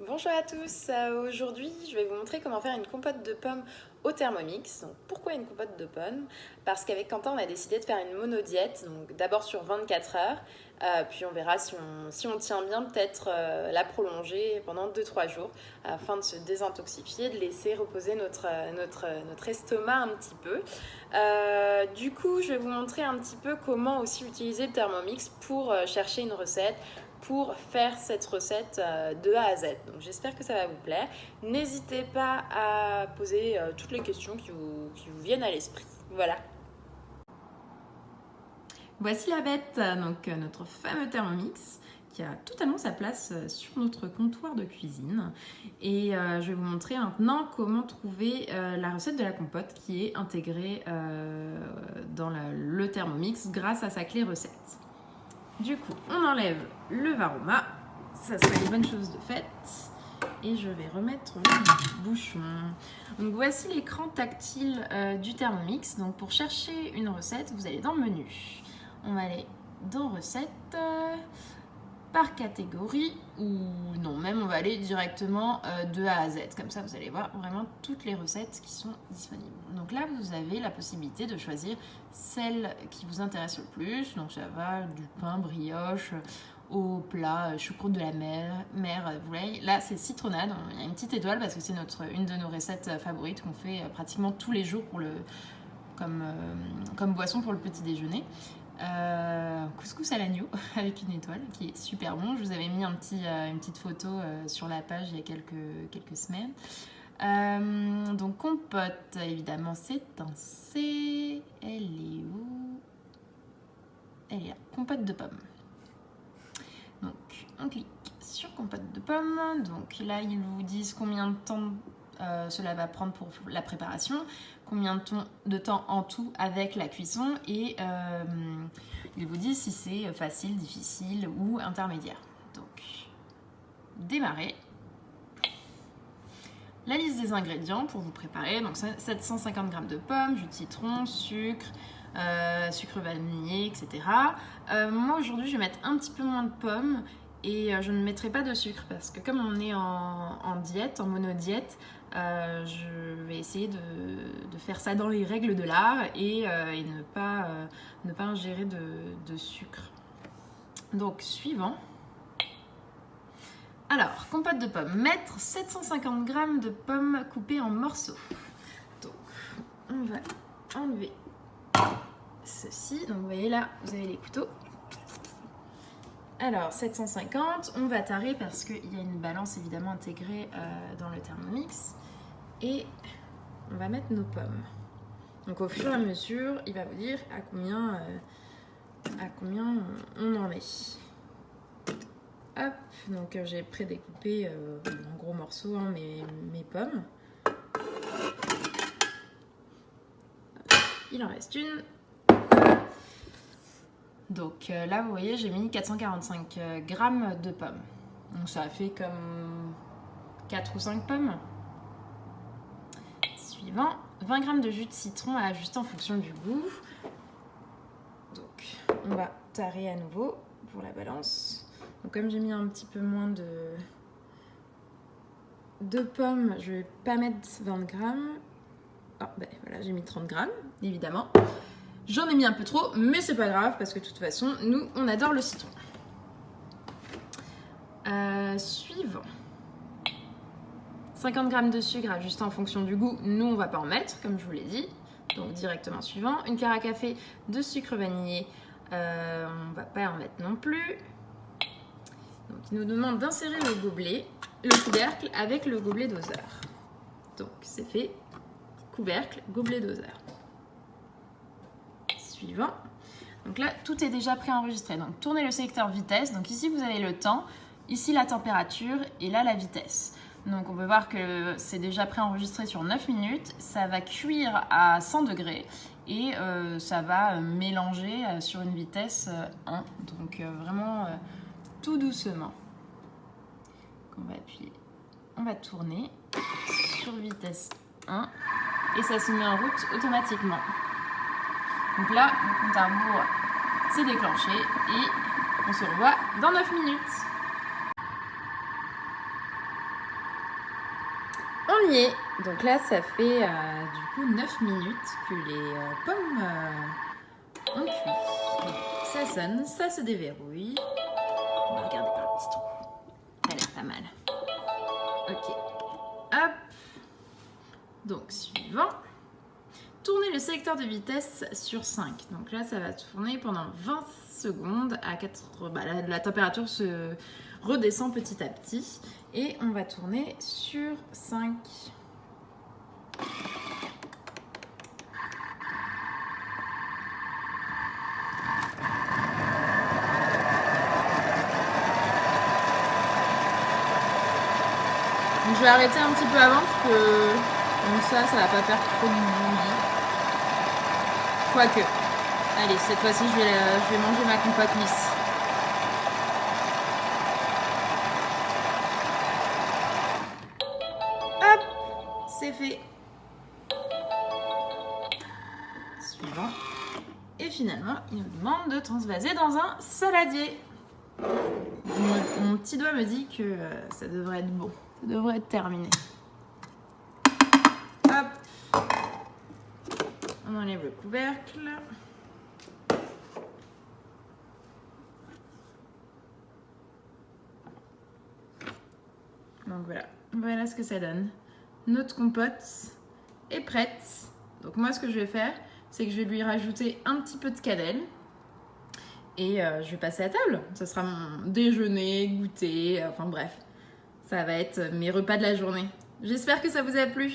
Bonjour à tous, aujourd'hui je vais vous montrer comment faire une compote de pommes au Thermomix. Donc, pourquoi une compote de pommes? Parce qu'avec Quentin on a décidé de faire une monodiète, donc d'abord sur 24 heures, puis on verra si on tient bien, peut-être la prolonger pendant 2-3 jours afin de se désintoxifier, de laisser reposer notre estomac un petit peu. Du coup je vais vous montrer un petit peu comment aussi utiliser le Thermomix pour chercher une recette, pour faire cette recette de A à Z. Donc j'espère que ça va vous plaire. N'hésitez pas à poser toutes les questions qui vous viennent à l'esprit. Voilà. Voici la bête, donc notre fameux Thermomix qui a totalement sa place sur notre comptoir de cuisine. Et je vais vous montrer maintenant comment trouver la recette de la compote qui est intégrée dans le Thermomix grâce à sa clé recette. Du coup, on enlève le varoma, ça serait une bonne chose de faite. Et je vais remettre le bouchon. Donc voici l'écran tactile du Thermomix. Donc pour chercher une recette, vous allez dans menu. On va aller dans recettes, par catégorie, ou non, même on va aller directement de A à Z. Comme ça, vous allez voir vraiment toutes les recettes qui sont disponibles. Donc là, vous avez la possibilité de choisir celle qui vous intéresse le plus. Donc ça va du pain brioche au plat choucroute de la mer, vous voyez. Là, c'est citronnade. Il y a une petite étoile parce que c'est une de nos recettes favorites qu'on fait pratiquement tous les jours comme boisson pour le petit déjeuner. Couscous à l'agneau avec une étoile qui est super bon. Je vous avais mis une petite photo sur la page il y a quelques semaines. Donc compote, évidemment c'est un C. Elle est où? Elle est là, compote de pommes. Donc on clique sur compote de pommes. Donc là ils vous disent combien de temps cela va prendre pour la préparation, combien de temps en tout avec la cuisson, et ils vous disent si c'est facile, difficile ou intermédiaire. Donc démarrer. La liste des ingrédients pour vous préparer, donc 750 g de pommes, jus de citron, sucre, sucre vanillé, etc. Moi aujourd'hui je vais mettre un petit peu moins de pommes et je ne mettrai pas de sucre parce que comme on est en diète, en monodiète, je vais essayer de faire ça dans les règles de l'art et ne pas ingérer de sucre. Donc suivant. Alors, compote de pommes. Mettre 750 g de pommes coupées en morceaux. Donc, on va enlever ceci. Donc, vous voyez là, vous avez les couteaux. Alors, 750, on va tarer parce qu'il y a une balance évidemment intégrée dans le Thermomix. Et on va mettre nos pommes. Donc, au fur et à mesure, il va vous dire à combien on en met. Hop, donc j'ai prédécoupé en gros morceaux mes pommes. Il en reste une. Donc là, vous voyez, j'ai mis 445 g de pommes. Donc ça a fait comme 4 ou 5 pommes. Suivant, 20 g de jus de citron à ajuster en fonction du goût. Donc on va tarer à nouveau pour la balance. Donc comme j'ai mis un petit peu moins de pommes, je vais pas mettre 20 g. Oh, ben voilà, j'ai mis 30 g, évidemment. J'en ai mis un peu trop, mais c'est pas grave parce que de toute façon, nous, on adore le citron. Suivant. 50 g de sucre ajusté en fonction du goût. Nous, on va pas en mettre, comme je vous l'ai dit. Donc directement suivant. Une cuillère à café de sucre vanillé. On va pas en mettre non plus. Donc, il nous demande d'insérer le gobelet, le couvercle avec le gobelet doseur. Donc, c'est fait. Couvercle, gobelet doseur. Suivant. Donc là, tout est déjà préenregistré. Donc, tournez le sélecteur vitesse. Donc ici, vous avez le temps. Ici, la température. Et là, la vitesse. Donc, on peut voir que c'est déjà préenregistré sur 9 minutes. Ça va cuire à 100 degrés. Et ça va mélanger sur une vitesse 1. Donc, vraiment tout doucement. On va appuyer. On va tourner sur vitesse 1. Et ça se met en route automatiquement. Donc là, le compte à rebours s'est déclenché et on se revoit dans 9 minutes. On y est. Donc là, ça fait du coup 9 minutes que les pommes ont cuit. Donc, ça sonne, ça se déverrouille. On va regarder par le petit trou. Elle est pas mal. Ok. Hop. Donc, suivant. Tournez le sélecteur de vitesse sur 5. Donc là, ça va tourner pendant 20 secondes à 4... Bah, la température se redescend petit à petit. Et on va tourner sur 5. Donc je vais arrêter un petit peu avant parce que comme ça va pas faire trop de bouillie. Quoique. Allez, cette fois-ci, je vais manger ma compote lisse. Hop, c'est fait. Suivant. Et finalement, il nous demande de transvaser dans un saladier. Mon petit doigt me dit que ça devrait être bon. Ça devrait être terminé. Hop. On enlève le couvercle. Donc voilà ce que ça donne. Notre compote est prête. Donc moi, ce que je vais faire, c'est que je vais lui rajouter un petit peu de cannelle. Et je vais passer à table. Ce sera mon déjeuner, goûter, enfin bref. Ça va être mes repas de la journée. J'espère que ça vous a plu.